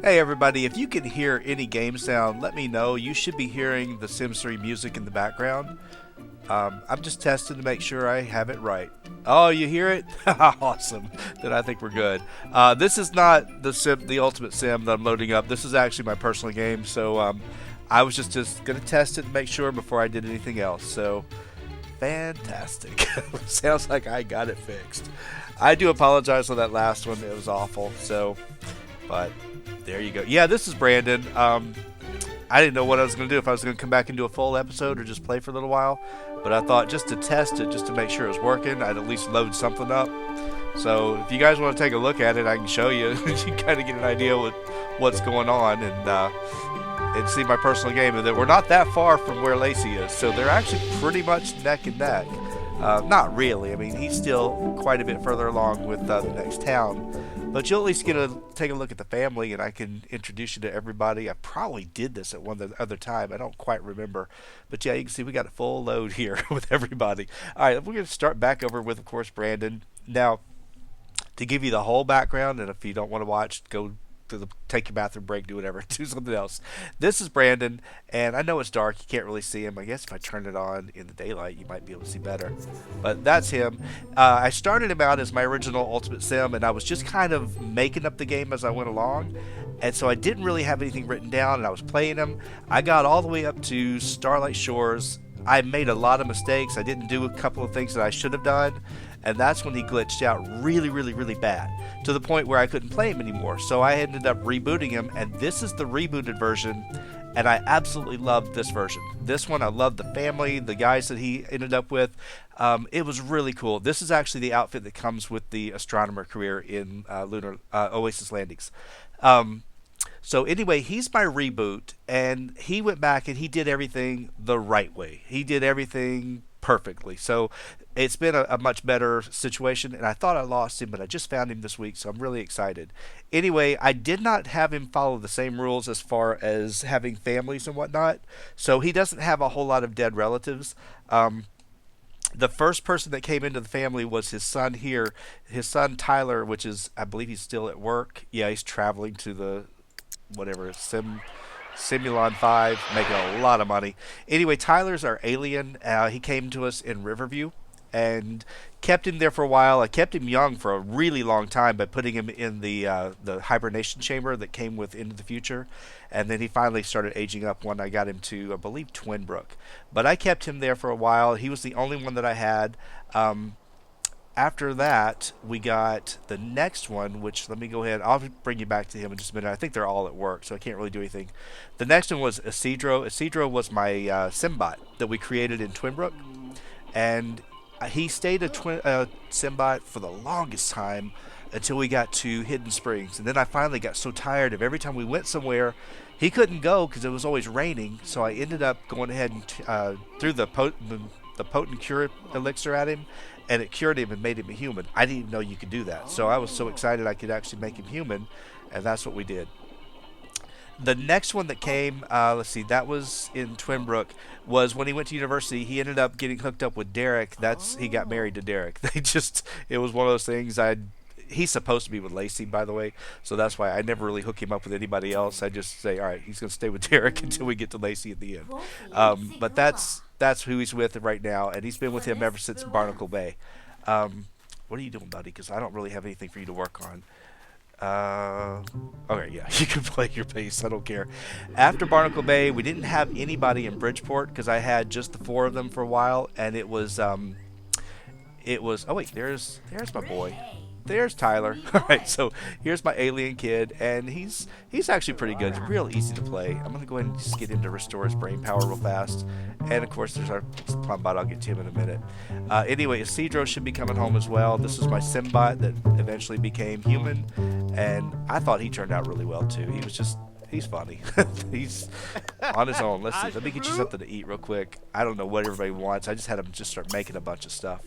Hey everybody, if you can hear any game sound, let me know. You should be hearing the Sims 3 music in the background. I'm just testing to make sure I have it right. Oh, you hear it? Awesome. Then I think we're good. This is not the Ultimate Sim that I'm loading up. This is actually my personal game, so I was just going to test it and make sure before I did anything else. So, fantastic. Sounds like I got it fixed. I do apologize for that last one. It was awful. So, but there you go. Yeah, this is Brandon. I didn't know what I was going to do, if I was going to come back and do a full episode or just play for a little while. But I thought just to test it, just to make sure it was working, I'd at least load something up. So if you guys want to take a look at it, I can show you. You can kind of get an idea with what's going on and see my personal game. And that we're not that far from where Lacey is. So they're actually pretty much neck and neck. Not really. I mean, he's still quite a bit further along with the next town. But you'll at least get to take a look at the family, and I can introduce you to everybody. I probably did this at one other time. I don't quite remember. But yeah, you can see we got a full load here with everybody. All right, we're going to start back over with, of course, Brandon. Now, to give you the whole background, and if you don't want to watch, go take your bathroom break, do whatever, do something else. This is Brandon, and I know it's dark, you can't really see him. I guess if I turn it on in the daylight, you might be able to see better. But that's him. I started him out as my original Ultimate Sim, and I was just kind of making up the game as I went along. And so I didn't really have anything written down, and I was playing him. I got all the way up to Starlight Shores. I made a lot of mistakes. I didn't do a couple of things that I should have done. And that's when he glitched out really bad, to the point where I couldn't play him anymore. So I ended up rebooting him, and this is the rebooted version, and I absolutely loved this version. This one, I loved the family, the guys that he ended up with. It was really cool. This is actually the outfit that comes with the astronomer career in Lunar Oasis Landings. So anyway, he's my reboot, and he went back and he did everything the right way. He did everything perfectly. So it's been a much better situation, and I thought I lost him, but I just found him this week, so I'm really excited. Anyway, I did not have him follow the same rules as far as having families and whatnot, so he doesn't have a whole lot of dead relatives. The first person that came into the family was his son here, his son Tyler, which is, I believe he's still at work. Yeah, he's traveling to the whatever Simulon 5, making a lot of money. Anyway, Tyler's our alien. He came to us in Riverview and kept him there for a while. I kept him young for a really long time by putting him in the hibernation chamber that came with Into the Future. And then he finally started aging up when I got him to, I believe, Twinbrook. But I kept him there for a while. He was the only one that I had. After that, we got the next one, which, let me go ahead. I'll bring you back to him in just a minute. I think they're all at work, so I can't really do anything. The next one was Isidro. Isidro was my Simbot that we created in Twinbrook. And he stayed a Simbot for the longest time until we got to Hidden Springs. And then I finally got so tired of every time we went somewhere, he couldn't go because it was always raining. So I ended up going ahead and threw the potent cure elixir at him, and it cured him and made him a human. I didn't even know you could do that. So I was so excited I could actually make him human, and that's what we did. The next one that came, let's see, that was in Twinbrook, was when he went to university. He ended up getting hooked up with Derek. He got married to Derek. It was one of those things. He's supposed to be with Lacey, by the way, so that's why I never really hook him up with anybody else. I just say, all right, he's going to stay with Derek until we get to Lacey at the end. But that's who he's with right now, and he's been with him ever since Barnacle Bay. What are you doing, buddy? Because I don't really have anything for you to work on. Okay, yeah, you can play your bass. I don't care. After Barnacle Bay, we didn't have anybody in Bridgeport because I had just the four of them for a while, and it was. Oh wait, there's my boy. There's Tyler. All right, so here's my alien kid, and he's actually pretty good. It's real easy to play. I'm gonna go ahead and just get him to restore his brain power real fast. And of course, there's our Plumbot. I'll get to him in a minute. Anyway, Isidro should be coming home as well. This is my Simbot that eventually became human, and I thought he turned out really well too. He's funny. He's on his own. Let's see. Let me get you something to eat real quick. I don't know what everybody wants. I just had him just start making a bunch of stuff.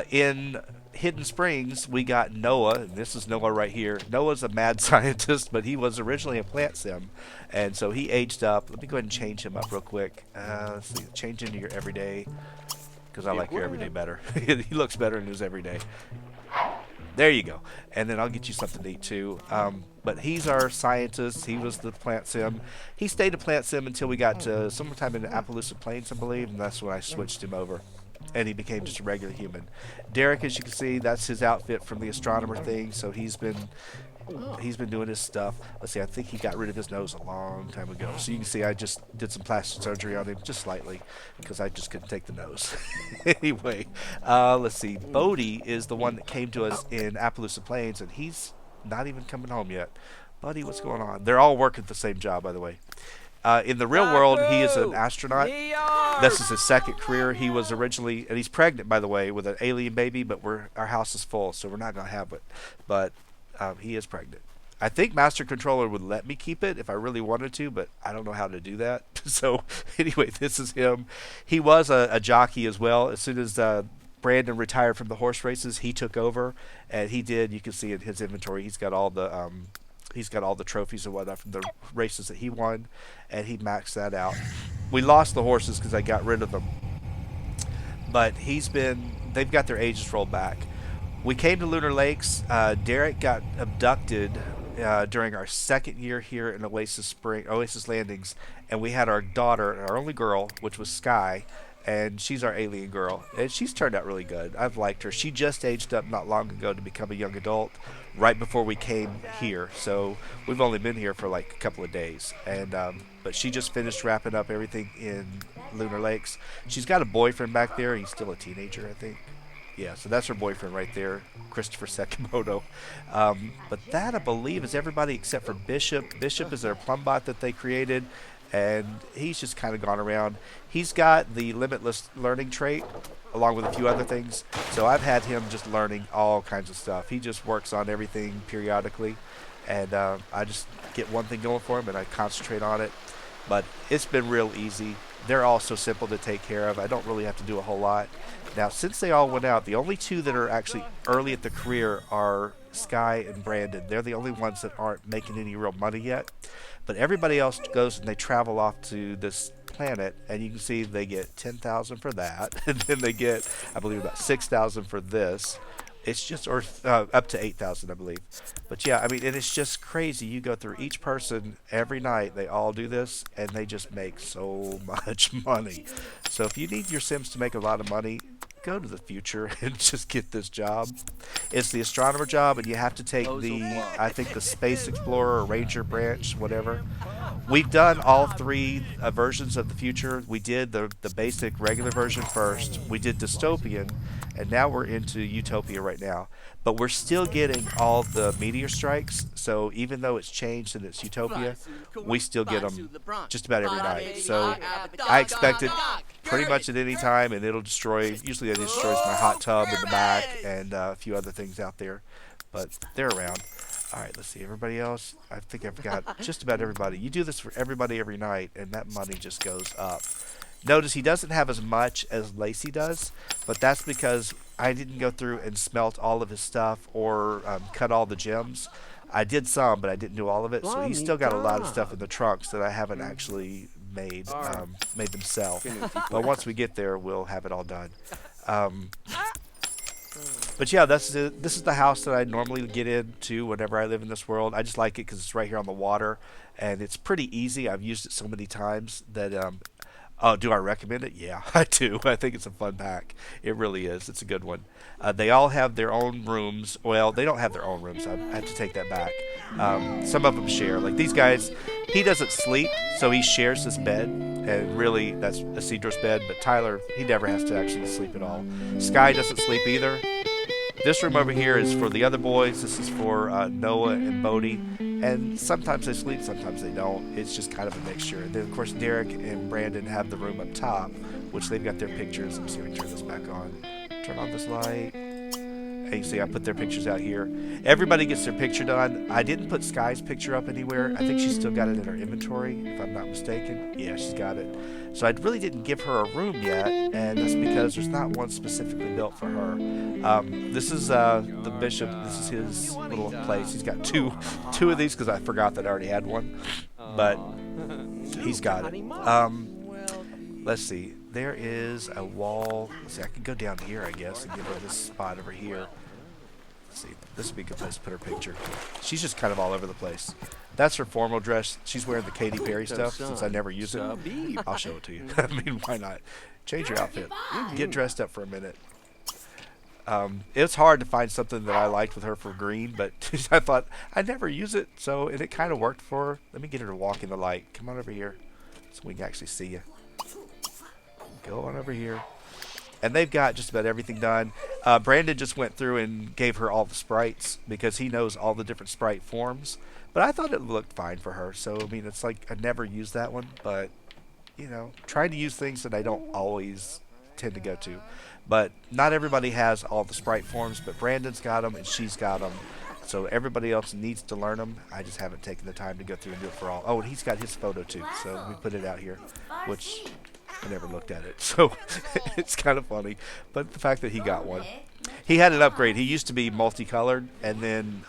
In Hidden Springs, we got Noah. And this is Noah right here. Noah's a mad scientist, but he was originally a plant sim. And so he aged up. Let me go ahead and change him up real quick. Let's see. Change into your everyday, because I like your everyday better. He looks better in his everyday. There you go. And then I'll get you something to eat too. But he's our scientist. He was the plant sim. He stayed a plant sim until we got to sometime in the Appaloosa Plains, I believe, and that's when I switched him over. And he became just a regular human. Derek, as you can see, that's his outfit from the astronomer thing. So he's been doing his stuff. Let's see, I think he got rid of his nose a long time ago. So you can see I just did some plastic surgery on him, just slightly, because I just couldn't take the nose. Anyway, let's see. Bodie is the one that came to us in Appaloosa Plains, and he's not even coming home yet. Buddy, what's going on? They're all working the same job, by the way. In the real world, he is an astronaut. This is his second career. He was originally, and he's pregnant, by the way, with an alien baby, but our house is full, so we're not going to have it. But he is pregnant. I think Master Controller would let me keep it if I really wanted to, but I don't know how to do that. So anyway, this is him. He was a jockey as well. As soon as Brandon retired from the horse races, he took over, and he did. You can see in his inventory, he's got all the trophies and whatnot from the races that he won, and he maxed that out. We lost the horses because I got rid of them, but they've got their ages rolled back. We came to Lunar Lakes. Derek got abducted during our second year here in Oasis Landings, and we had our daughter, our only girl, which was Sky, and she's our alien girl, and she's turned out really good. I've liked her. She just aged up not long ago to become a young adult, right before we came here. So we've only been here for like a couple of days, and but she just finished wrapping up everything in Lunar Lakes. She's got a boyfriend back there. He's still a teenager, I think. Yeah, so that's her boyfriend right there, Christopher Sekimoto. But that, I believe, is everybody except for Bishop. Bishop is their plum bot that they created, and he's just kind of gone around. He's got the limitless learning trait, along with a few other things. So I've had him just learning all kinds of stuff. He just works on everything periodically, and I just get one thing going for him, and I concentrate on it. But it's been real easy. They're all so simple to take care of. I don't really have to do a whole lot. Now, since they all went out, the only two that are actually early at the career are Sky and Brandon. They're the only ones that aren't making any real money yet. But everybody else goes and they travel off to this planet, and you can see they get 10,000 for that, and then they get, I believe, about 6,000 for this. It's just, or up to 8,000, I believe. But yeah, I mean, and it's just crazy. You go through each person every night. They all do this, and they just make so much money. So if you need your Sims to make a lot of money, go to the future and just get this job. It's the astronomer job, and you have to take I think the Space Explorer or Ranger branch, whatever. We've done all three versions of the future. We did the basic regular version first. We did dystopian, and now we're into utopia right now. But we're still getting all the meteor strikes. So even though it's changed and it's utopia, we still get them just about every night. So I expect it pretty much at any time, and it'll destroy. Usually it destroys my hot tub in the back and a few other things out there. But they're around. All right, let's see. Everybody else? I think I've got just about everybody. You do this for everybody every night, and that money just goes up. Notice he doesn't have as much as Lacey does, but that's because I didn't go through and smelt all of his stuff or cut all the gems. I did some, but I didn't do all of it. So he's still got a lot of stuff in the trunks that I haven't actually made them sell. But once we get there, we'll have it all done. But yeah, this is the house that I normally get into whenever I live in this world. I just like it because it's right here on the water, and it's pretty easy. I've used it so many times that oh, do I recommend it? Yeah, I do. I think it's a fun pack. It really is. It's a good one. They all have their own rooms. Well, they don't have their own rooms. I have to take that back. Some of them share. Like these guys, he doesn't sleep, so he shares his bed. And really, that's Isidro's bed. But Tyler, he never has to actually sleep at all. Sky doesn't sleep either. This room over here is for the other boys. This is for Noah and Bodie. And sometimes they sleep, sometimes they don't. It's just kind of a mixture. And then, of course, Derek and Brandon have the room up top, which they've got their pictures. Let me see if I can turn this back on. Turn on this light. And you see I put their pictures out here. Everybody gets their picture done. I didn't put Sky's picture up anywhere. I think she's still got it in her inventory, if I'm not mistaken. Yeah, she's got it. So I really didn't give her a room yet, and that's because there's not one specifically built for her. This is the Bishop. This is his little place. He's got two of these because I forgot that I already had one, but he's got it. Let's see. There is a wall. Let's see, I can go down here, I guess, and give her this spot over here. Let's see. This would be a good place to put her picture. She's just kind of all over the place. That's her formal dress. She's wearing the Katy Perry stuff since I never use it. I'll show it to you. I mean, why not? Change your outfit. Get dressed up for a minute. It's hard to find something that I liked with her for green, but I thought I'd never use it, and it kind of worked for her. Let me get her to walk in the light. Come on over here so we can actually see you. Go on over here. And they've got just about everything done. Brandon just went through and gave her all the sprites because he knows all the different sprite forms. But I thought it looked fine for her. So, I mean, it's like I never used that one, but, you know, trying to use things that I don't always tend to go to. But not everybody has all the sprite forms, but Brandon's got them and she's got them. So everybody else needs to learn them. I just haven't taken the time to go through and do it for all. Oh, and he's got his photo too. So we put it out here, which I never looked at it. So it's kind of funny. But the fact that he got one. He had an upgrade. He used to be multicolored, and then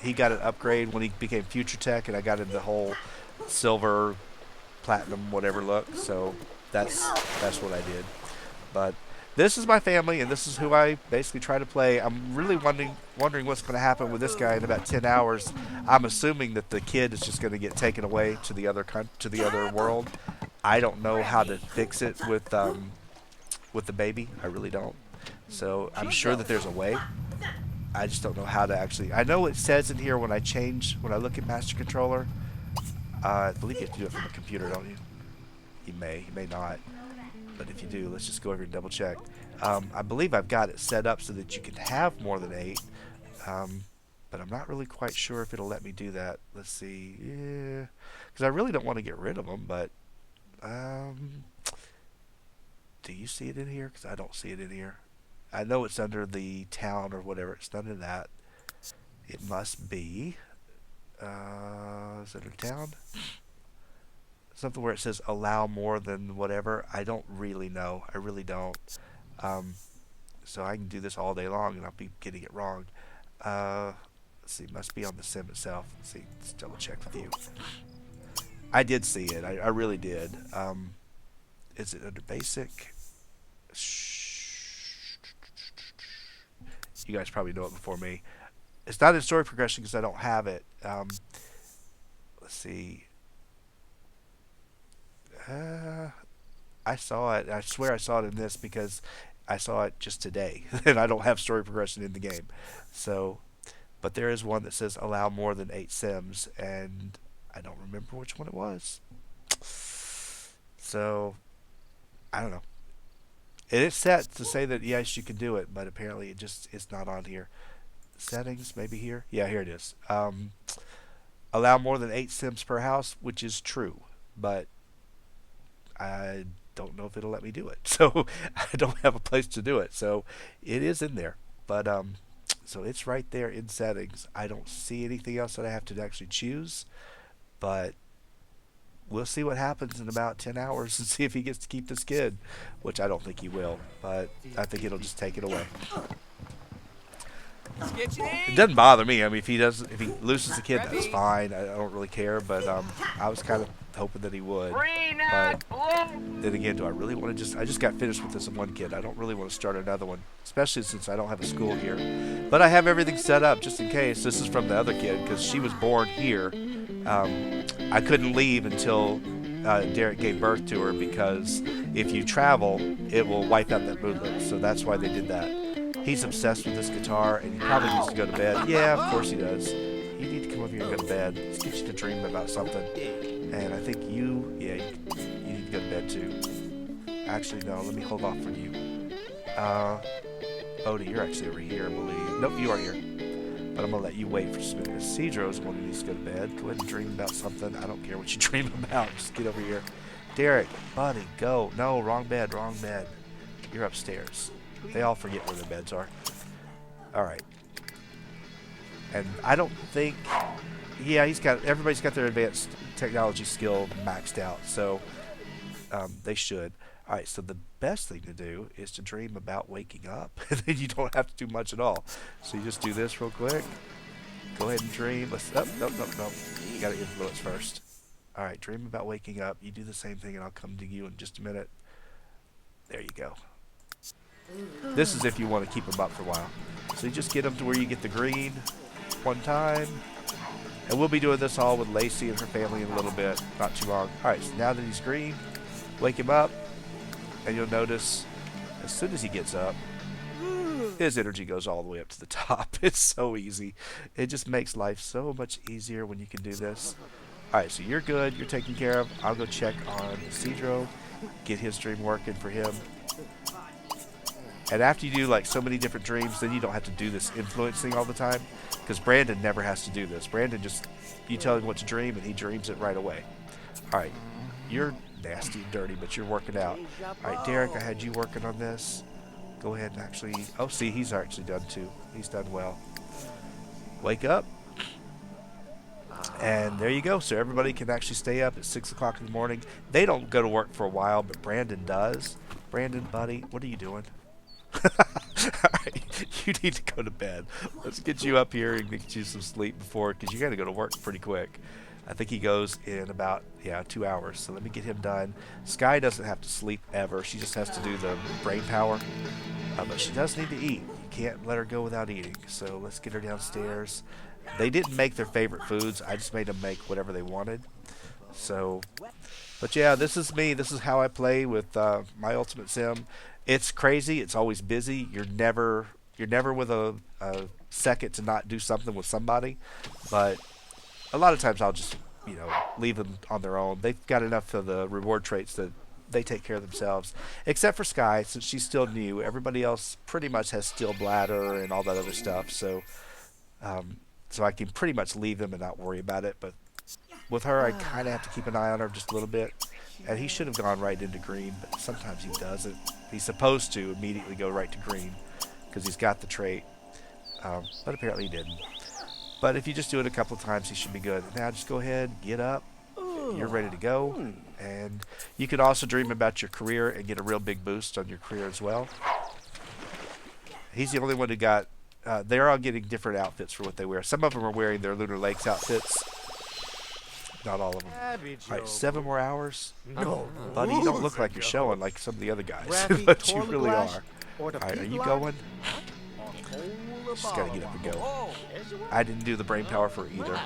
he got an upgrade when he became Future Tech, and I got him the whole silver, platinum, whatever look. So that's what I did. But this is my family, and this is who I basically try to play. I'm really wondering what's going to happen with this guy in about 10 hours. I'm assuming that the kid is just going to get taken away to the other world. I don't know how to fix it with the baby. I really don't. So I'm sure that there's a way. I just don't know how to actually. I know it says in here when I look at Master Controller. I believe you have to do it from a computer, don't you? You may not. But if you do, let's just go over and double check. I believe I've got it set up so that you can have more than 8. But I'm not really quite sure if it'll let me do that. Let's see. Yeah. Because I really don't want to get rid of them, but do you see it in here? Because I don't see it in here. I know it's under the town or whatever. It's under that. It must be. Is it a town? Something where it says allow more than whatever. I don't really know. I really don't. So I can do this all day long and I'll be getting it wrong. Let's see. It must be on the sim itself. Let's see. Let's double check with you. I did see it. I really did. Is it under basic? You guys probably know it before me. It's not in story progression because I don't have it. Let's see. I saw it. I swear I saw it in this because I saw it just today. And I don't have story progression in the game. So, but there is one that says allow more than 8 sims. And I don't remember which one it was. So, I don't know. It is set to say that yes, you can do it, but apparently it's not on here. Settings, maybe here. Yeah, here it is. Allow more than 8 sims per house, which is true, but I don't know if it'll let me do it. So I don't have a place to do it. So it is in there, but so it's right there in settings. I don't see anything else that I have to actually choose, but we'll see what happens in about 10 hours and see if he gets to keep this kid, which I don't think he will, but I think it'll just take it away. It doesn't bother me. I mean, if he loses the kid, that's fine. I don't really care, but I was kind of hoping that he would. But then again, do I really want to I just got finished with this one kid. I don't really want to start another one, especially since I don't have a school here. But I have everything set up just in case. This is from the other kid because she was born here. I couldn't leave until Derek gave birth to her because if you travel, it will wipe out that moodlet. So that's why they did that. He's obsessed with this guitar, and he probably needs to go to bed. Yeah, of course he does. You need to come over here and go to bed. Let's get you to dream about something. And I think you need to go to bed too. Actually, no, let me hold off for you. Odie, you're actually over here, I believe. Nope, you are here. But I'm going to let you wait for just a minute. Cedro's the one who needs to go to bed. Go ahead and dream about something. I don't care what you dream about. Just get over here. Derek, buddy, go. No, wrong bed, wrong bed. You're upstairs. They all forget where their beds are. Alright. And I don't think... Yeah, everybody's got their advanced technology skill maxed out. So, they should. Alright, so the best thing to do is to dream about waking up. And then you don't have to do much at all. So you just do this real quick. Go ahead and dream. Nope. You gotta influence first. Alright, dream about waking up. You do the same thing and I'll come to you in just a minute. There you go. This is if you want to keep them up for a while. So you just get him to where you get the green one time. And we'll be doing this all with Lacey and her family in a little bit, not too long. Alright, so now that he's green, wake him up, and you'll notice as soon as he gets up, his energy goes all the way up to the top. It's so easy. It just makes life so much easier when you can do this. Alright, so you're good, you're taken care of. I'll go check on Cedro, get his dream working for him. And after you do like so many different dreams, then you don't have to do this influence thing all the time. Because Brandon never has to do this. Brandon just, you tell him what to dream and he dreams it right away. Alright, you're nasty and dirty, but you're working out. Alright, Derek, I had you working on this. Go ahead and actually, oh see, he's actually done too. He's done well. Wake up. And there you go. So everybody can actually stay up at 6 o'clock in the morning. They don't go to work for a while, but Brandon does. Brandon, buddy, what are you doing? Alright, you need to go to bed. Let's get you up here and get you some sleep before, because you got to go to work pretty quick. I think he goes in about, 2 hours. So let me get him done. Sky doesn't have to sleep ever. She just has to do the brain power. But she does need to eat. You can't let her go without eating. So let's get her downstairs. They didn't make their favorite foods. I just made them make whatever they wanted. So, but yeah, this is me. This is how I play with my Ultimate Sim. It's crazy. It's always busy. You're never with a second to not do something with somebody. But a lot of times I'll just, leave them on their own. They've got enough of the reward traits that they take care of themselves. Except for Sky, since she's still new. Everybody else pretty much has steel bladder and all that other stuff. So, so I can pretty much leave them and not worry about it. But with her, I kind of have to keep an eye on her just a little bit. And he should have gone right into green, but sometimes he doesn't. He's supposed to immediately go right to green because he's got the trait. But apparently he didn't. But if you just do it a couple of times, he should be good. Now just go ahead, get up. You're ready to go. And you can also dream about your career and get a real big boost on your career as well. He's the only one who got... they're all getting different outfits for what they wear. Some of them are wearing their Lunar Lakes outfits. Not all of them. Alright, 7 more hours? No. Buddy, you don't look like you're showing like some of the other guys. But you really are. Alright, are you going? Just gotta get up and go. I didn't do the brain power for either.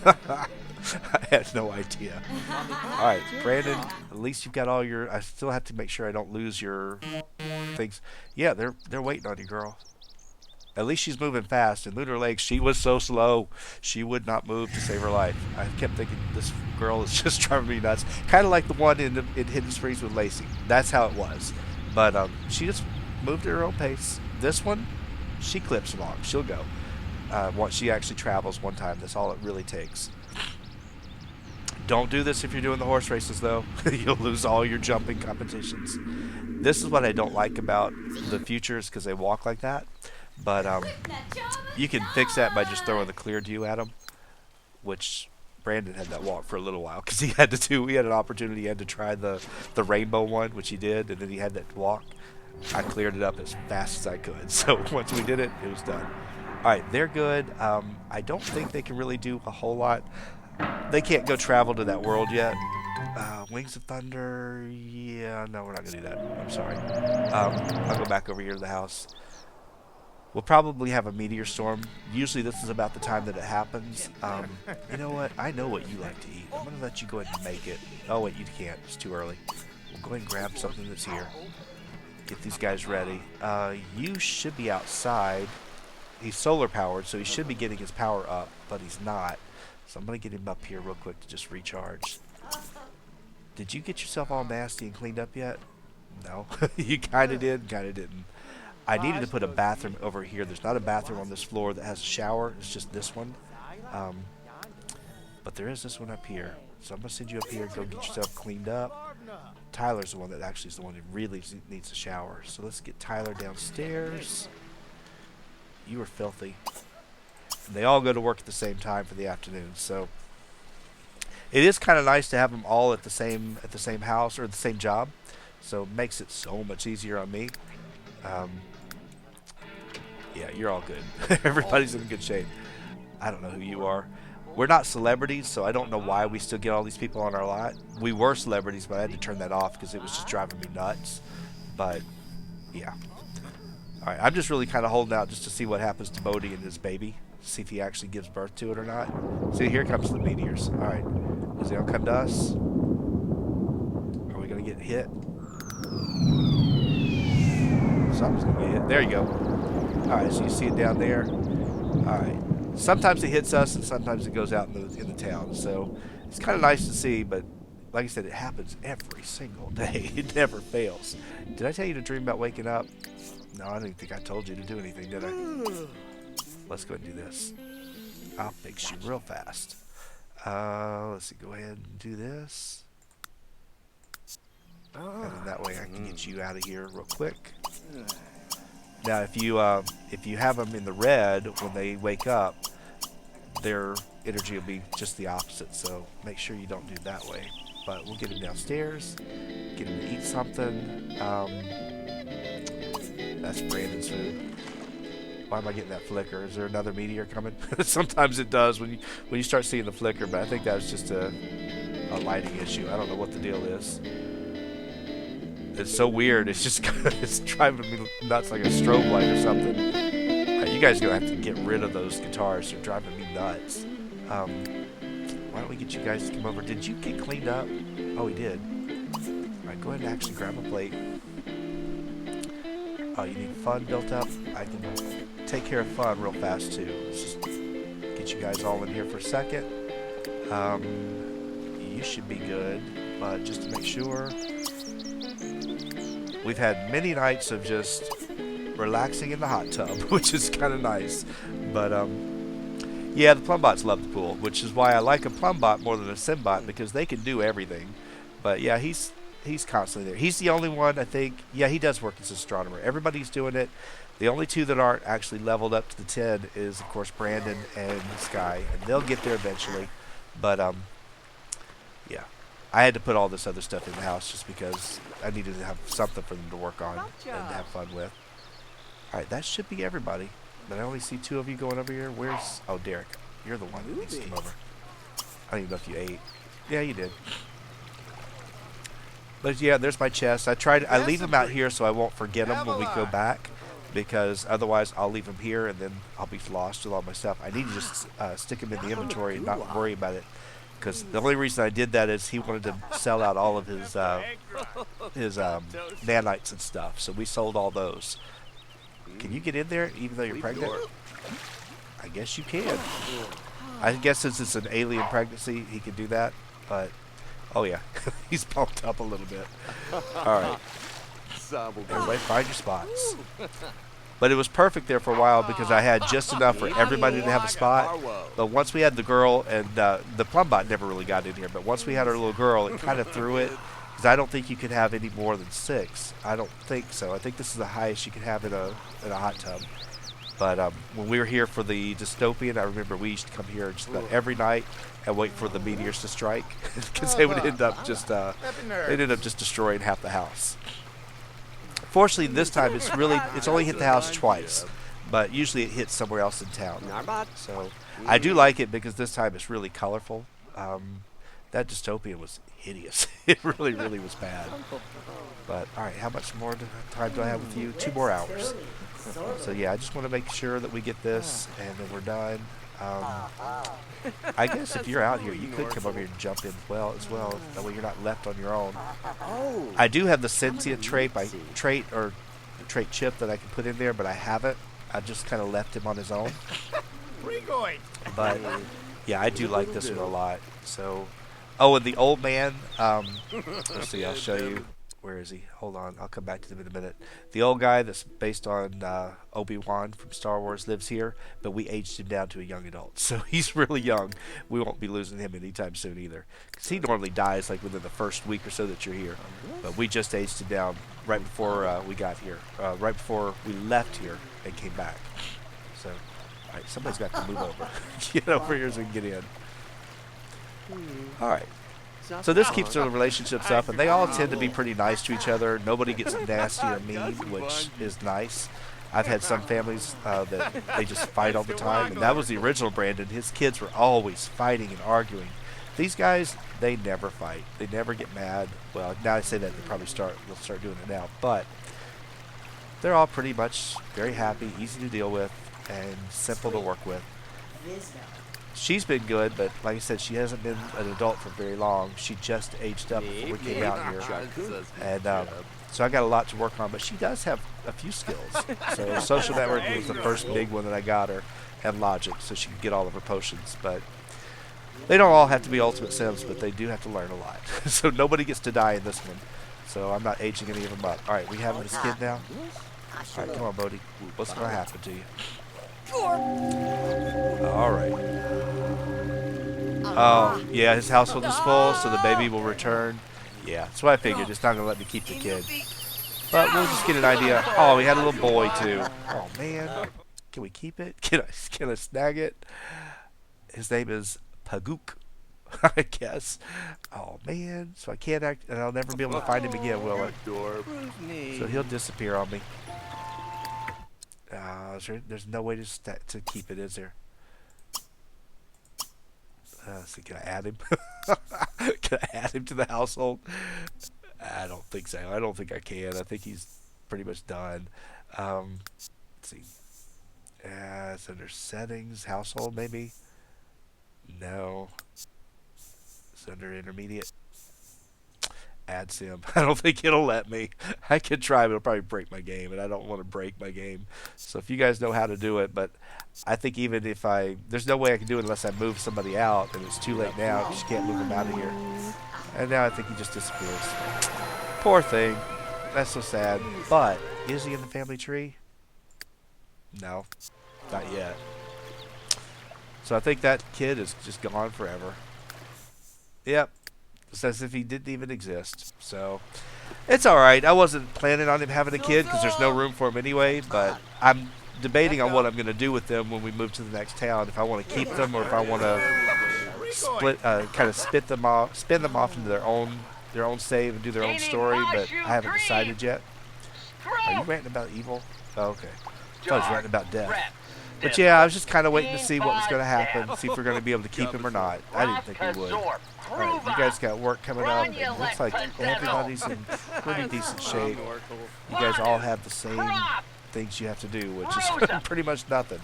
I had no idea. Alright, Brandon, at least you've got all your... I still have to make sure I don't lose your things. Yeah, they're waiting on you, girl. At least she's moving fast. In Lunar Lakes, she was so slow. She would not move to save her life. I kept thinking, this girl is just driving me nuts. Kind of like the one in Hidden Springs with Lacey. That's how it was. But she just moved at her own pace. This one, she clips along. She'll go. Once she actually travels one time, that's all it really takes. Don't do this if you're doing the horse races, though. You'll lose all your jumping competitions. This is what I don't like about the futures, because they walk like that. But you can fix that by just throwing the clear dew at them, which Brandon had that walk for a little while because he had an opportunity, he had to try the rainbow one, which he did, and then he had that walk. I cleared it up as fast as I could. So once we did it, it was done. All right, they're good. I don't think they can really do a whole lot. They can't go travel to that world yet. Wings of Thunder, yeah, no, we're not going to do that. I'm sorry. I'll go back over here to the house. We'll probably have a meteor storm. Usually this is about the time that it happens. You know what? I know what you like to eat. I'm going to let you go ahead and make it. Oh, wait, you can't. It's too early. We'll go ahead and grab something that's here. Get these guys ready. You should be outside. He's solar powered, so he should be getting his power up, but he's not. So I'm going to get him up here real quick to just recharge. Did you get yourself all nasty and cleaned up yet? No. You kind of did, kind of didn't. I needed to put a bathroom over here. There's not a bathroom on this floor that has a shower. It's just this one. But there is this one up here. So I'm going to send you up here. Go get yourself cleaned up. Tyler's the one that actually is the one who really needs a shower. So let's get Tyler downstairs. You are filthy. And they all go to work at the same time for the afternoon. So it is kind of nice to have them all at the same house or the same job. So it makes it so much easier on me. Yeah, you're all good. Everybody's in good shape. I don't know who you are. We're not celebrities, so I don't know why we still get all these people on our lot. We were celebrities, but I had to turn that off because it was just driving me nuts. But, yeah. All right, I'm just really kind of holding out just to see what happens to Bodhi and his baby. See if he actually gives birth to it or not. See, here comes the meteors. All right, is he gonna come to us? Are we gonna get hit? Something's gonna get hit. There you go. All right, so you see it down there. All right. Sometimes it hits us, and sometimes it goes out in the town. So it's kind of nice to see, but like I said, it happens every single day. It never fails. Did I tell you to dream about waking up? No, I didn't think I told you to do anything, did I? Let's go ahead and do this. I'll fix you real fast. Let's see. Go ahead and do this. And then that way I can get you out of here real quick. Now, if you have them in the red when they wake up, their energy will be just the opposite. So make sure you don't do it that way. But we'll get him downstairs, get him to eat something. That's Brandon's food. Why am I getting that flicker? Is there another meteor coming? Sometimes it does when you start seeing the flicker, but I think that was just a lighting issue. I don't know what the deal is. It's so weird. It's just it's driving me nuts like a strobe light or something. You guys are gonna have to get rid of those guitars. They're driving me nuts. Why don't we get you guys to come over? Did you get cleaned up? Oh, we did. All right, go ahead and actually grab a plate. Oh, you need fun built up? I can take care of fun real fast too. Let's just get you guys all in here for a second. You should be good, but just to make sure. We've had many nights of just relaxing in the hot tub, which is kind of nice. But, yeah, the Plumbots love the pool, which is why I like a Plumbot more than a Simbot, because they can do everything. But, yeah, he's constantly there. He's the only one, I think. Yeah, he does work as an astronomer. Everybody's doing it. The only two that aren't actually leveled up to the 10 is, of course, Brandon and Sky. And they'll get there eventually. But, yeah. I had to put all this other stuff in the house just because I needed to have something for them to work on and have fun with. Alright, that should be everybody. But I only see two of you going over here. Where's... Oh, Derek. You're the one that needs to come over. I don't even know if you ate. Yeah, you did. But yeah, there's my chest. I leave them out here so I won't forget them when we go back. Because otherwise I'll leave them here and then I'll be lost with all my stuff. I need to just stick them in the inventory and not worry about it. Because the only reason I did that is he wanted to sell out all of his nanites and stuff. So we sold all those. Can you get in there even though you're pregnant? I guess you can. I guess since it's an alien pregnancy, he can do that. But, oh yeah, he's pumped up a little bit. All right. Everybody find your spots. But it was perfect there for a while because I had just enough for everybody to have a spot. But once we had the girl, and the Plumbot never really got in here, but once we had our little girl, it kind of threw it. Because I don't think you could have any more than 6. I don't think so. I think this is the highest you could have in a hot tub. But when we were here for the dystopian, I remember we used to come here just about every night and wait for the meteors to strike. Because they would end up just destroying half the house. Fortunately, this time it's only hit the house twice, but usually it hits somewhere else in town. So I do like it because this time it's really colorful. That dystopian was hideous. It really, really was bad. But all right, how much more time do I have with you? 2 more hours. So yeah, I just want to make sure that we get this and then we're done. I guess if you're out here, you could come over here and jump in as well. That way you're not left on your own. I do have the sentient trait chip that I can put in there, but I haven't. I just kind of left him on his own. But yeah, I do like this one a lot. So, oh, and the old man. Let's see. I'll show you. Where is he? Hold on. I'll come back to him in a minute. The old guy that's based on Obi-Wan from Star Wars lives here, but we aged him down to a young adult. So he's really young. We won't be losing him anytime soon either. Because he normally dies like within the first week or so that you're here. But we just aged him down right before we got here. Right before we left here and came back. So, all right, somebody's got to move over. Get over here so we can get in. All right. So this keeps the relationships up, and they all tend to be pretty nice to each other. Nobody gets nasty or mean, which is nice. I've had some families that they just fight all the time, and that was the original Brandon. His kids were always fighting and arguing. These guys, they never fight. They never get mad. Well, now I say that, they'll start doing it now. But they're all pretty much very happy, easy to deal with, and simple to work with. She's been good, but like I said, she hasn't been an adult for very long. She just aged up before we came out here, and so I got a lot to work on. But she does have a few skills. So social networking was the first big one that I got her, and logic, so she could get all of her potions. But they don't all have to be ultimate sims, but they do have to learn a lot. So nobody gets to die in this one. So I'm not aging any of them up. All right, we have this kid now. All right, come on, Bodhi. What's going to happen to you? All right. Oh, yeah, his household is full, so the baby will return. Yeah, that's what I figured. It's not going to let me keep the kid. But we'll just get an idea. Oh, we had a little boy, too. Oh, man. Can we keep it? Can I snag it? His name is Pagook, I guess. Oh, man. So I can't act, and I'll never be able to find him again, will I? So he'll disappear on me. There's no way to keep it, is there? So can I add him? Can I add him to the household? I don't think so. I don't think I can. I think he's pretty much done. Let's see. It's under settings, household maybe. No. It's under intermediate. Add sim. I don't think it'll let me. I could try, but it'll probably break my game, and I don't want to break my game. So if you guys know how to do it, but I think even if there's no way I can do it unless I move somebody out, and it's too late now because you can't move him out of here. And now I think he just disappears. Poor thing. That's so sad. But is he in the family tree? No, not yet. So I think that kid is just gone forever. Yep. It's as if he didn't even exist. So it's alright. I wasn't planning on him having a kid because there's no room for him anyway, but I'm debating on what I'm going to do with them when we move to the next town. If I want to keep them or if I want to kind of spin them off into their own save and do their own story, but I haven't decided yet. Are you ranting about evil? Oh, okay. I thought I was ranting about death. But yeah, I was just kind of waiting to see what was going to happen, see if we're going to be able to keep him or not. I didn't think we would. Alright, you guys got work coming up. It looks like everybody's in pretty decent shape. You guys all have the same things you have to do, which is pretty much nothing.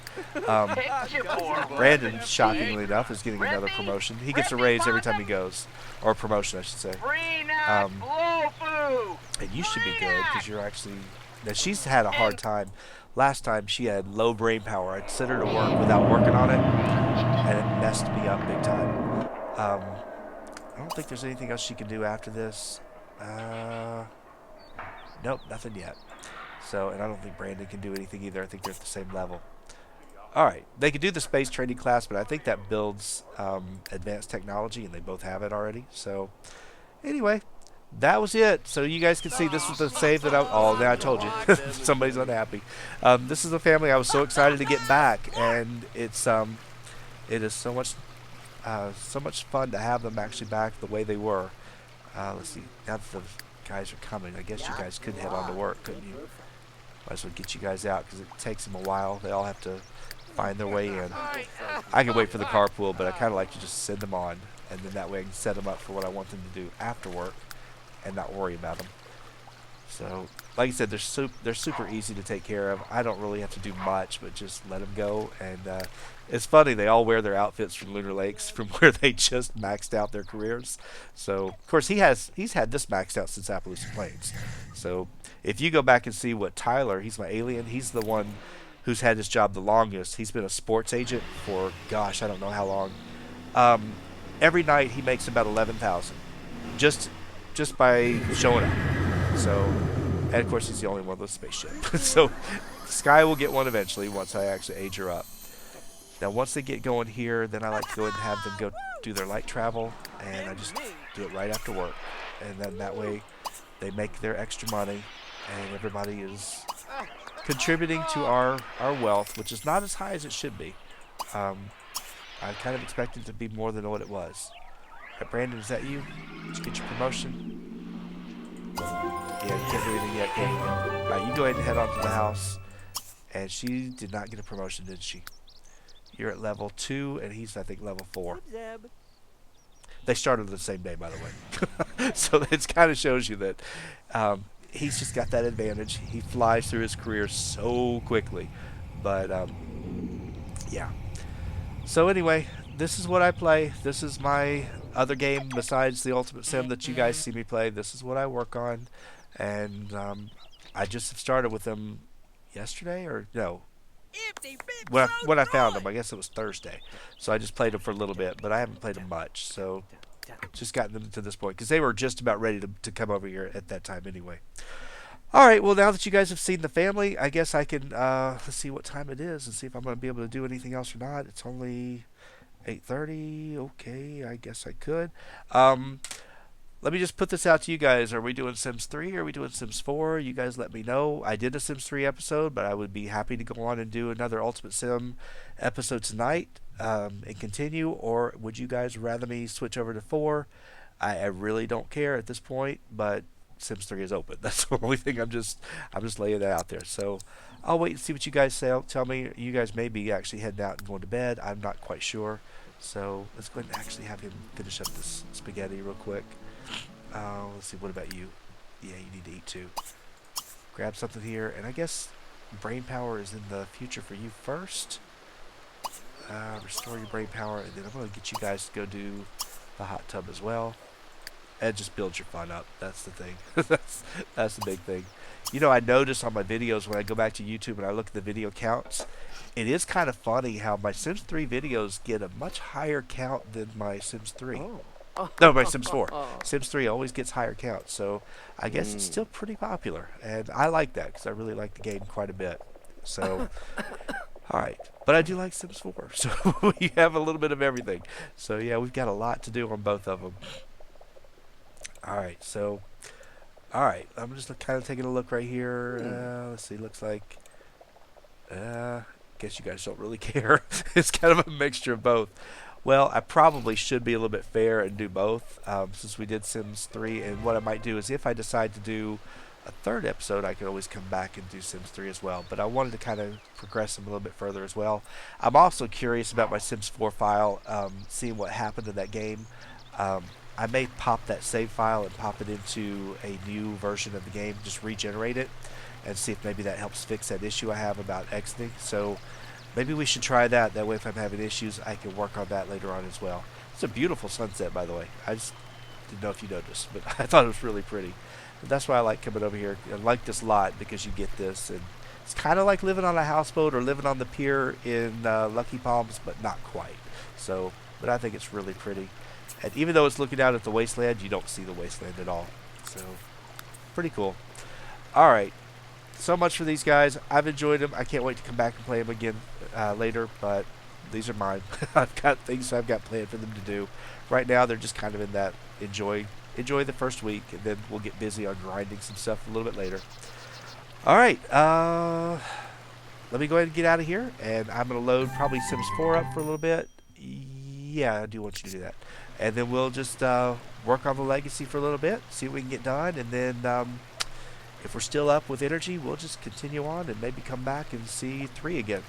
Brandon, shockingly enough, is getting another promotion. He gets a raise every time he goes. Or a promotion, I should say. And you should be good, because you're actually... Now, she's had a hard time. Last time, she had low brain power. I'd sent her to work without working on it, and it messed me up big time. I don't think there's anything else she can do after this. Nope, nothing yet. So, and I don't think Brandon can do anything either. I think they're at the same level. Alright, they could do the space training class, but I think that builds advanced technology, and they both have it already. So, anyway, that was it. So you guys can see this is the save that oh, now I told you. Somebody's unhappy. This is the family I was so excited to get back, and it is so much fun to have them actually back the way they were. Let's see. Now that the guys are coming, I guess you guys could head on to work, couldn't you? Might as well get you guys out because it takes them a while. They all have to find their way in. I can wait for the carpool, but I kind of like to just send them on, and then that way I can set them up for what I want them to do after work and not worry about them. So, like I said, they're super easy to take care of. I don't really have to do much, but just let them go. And it's funny, they all wear their outfits from Lunar Lakes, from where they just maxed out their careers. So, of course, he's had this maxed out since Appaloosa Plains. So, if you go back and see what Tyler, he's my alien, he's the one who's had this job the longest. He's been a sports agent for, gosh, I don't know how long. Every night he makes about $11,000, just by showing up. So, and of course he's the only one with a spaceship. So, Sky will get one eventually once I actually age her up. Now, once they get going here, then I like to go ahead and have them go do their light travel, and I just do it right after work. And then that way they make their extra money, and everybody is contributing to our wealth, which is not as high as it should be. I kind of expected it to be more than what it was. Right, Brandon, is that you? Did you get your promotion? Yeah, you can't do anything yet, can you? Alright, you go ahead and head on to the house. And she did not get a promotion, did she? You're at level 2, and he's, I think, level 4. They started the same day, by the way. So it kind of shows you that he's just got that advantage. He flies through his career so quickly. But yeah. So anyway, this is what I play. This is my other game besides the Ultimate Sim that you guys see me play. This is what I work on, and I just started with them yesterday or no. When I found them, I guess it was Thursday. So I just played them for a little bit, but I haven't played them much. So just gotten them to this point because they were just about ready to come over here at that time anyway. All right. Well, now that you guys have seen the family, I guess I can let's see what time it is and see if I'm going to be able to do anything else or not. It's only 8:30. Okay, I guess I could. Um, Let me just put this out to you guys. Are we doing Sims 3 or are we doing Sims 4? You guys let me know. I did a Sims 3 episode, but I would be happy to go on and do another Ultimate Sim episode tonight and continue. Or would you guys rather me switch over to 4? I really don't care at this point, but Sims 3 is open. That's the only thing I'm just laying that out there. So I'll wait and see what you guys say. Tell me. You guys may be actually heading out and going to bed. I'm not quite sure. So let's go ahead and actually have him finish up this spaghetti real quick. Let's see, what about you? Yeah, you need to eat too. Grab something here, and I guess brain power is in the future for you first. Restore your brain power, and then I'm going to get you guys to go do the hot tub as well. And just builds your fun up. That's the thing. that's the big thing. You know, I notice on my videos when I go back to YouTube and I look at the video counts, it is kind of funny how my Sims 3 videos get a much higher count than my Sims 3. Oh. No, my Sims 4. Sims 3 always gets higher counts, so I guess it's still pretty popular, and I like that because I really like the game quite a bit. So, all right, but I do like Sims 4, so we have a little bit of everything. So yeah, we've got a lot to do on both of them. All right, so all right, I'm just kind of taking a look right here. Let's see, looks like. Guess you guys don't really care. It's kind of a mixture of both. Well, I probably should be a little bit fair and do both since we did Sims 3. And what I might do is if I decide to do a third episode, I could always come back and do Sims 3 as well. But I wanted to kind of progress them a little bit further as well. I'm also curious about my Sims 4 file, seeing what happened in that game. I may pop that save file and pop it into a new version of the game, just regenerate it, and see if maybe that helps fix that issue I have about exiting. So maybe we should try that. That way if I'm having issues, I can work on that later on as well. It's a beautiful sunset, by the way. I just didn't know if you noticed, but I thought it was really pretty. But that's why I like coming over here. I like this lot because you get this. And it's kind of like living on a houseboat or living on the pier in Lucky Palms, but not quite. So, but I think it's really pretty. And even though it's looking out at the wasteland, you don't see the wasteland at all. So, pretty cool. All right. So much for these guys. I've enjoyed them. I can't wait to come back and play them again later, but these are mine. I've got things I've got planned for them to do. Right now, they're just kind of in that enjoy the first week, and then we'll get busy on grinding some stuff a little bit later. All right. Let me go ahead and get out of here, and I'm going to load probably Sims 4 up for a little bit. Yeah, I do want you to do that. And then we'll just work on the legacy for a little bit, see what we can get done, and then if we're still up with energy, we'll just continue on and maybe come back and see 3 again.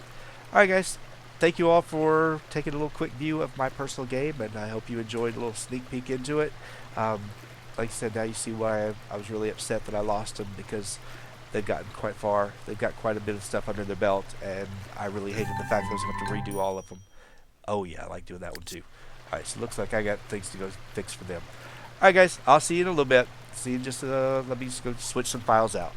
All right, guys. Thank you all for taking a little quick view of my personal game, and I hope you enjoyed a little sneak peek into it. Like I said, now you see why I was really upset that I lost them, because they've gotten quite far. They've got quite a bit of stuff under their belt, and I really hated the fact that I was going to have to redo all of them. Oh, yeah, I like doing that one, too. All right, so it looks like I got things to go fix for them. All right, guys, I'll see you in a little bit. See you in just, let me just go switch some files out.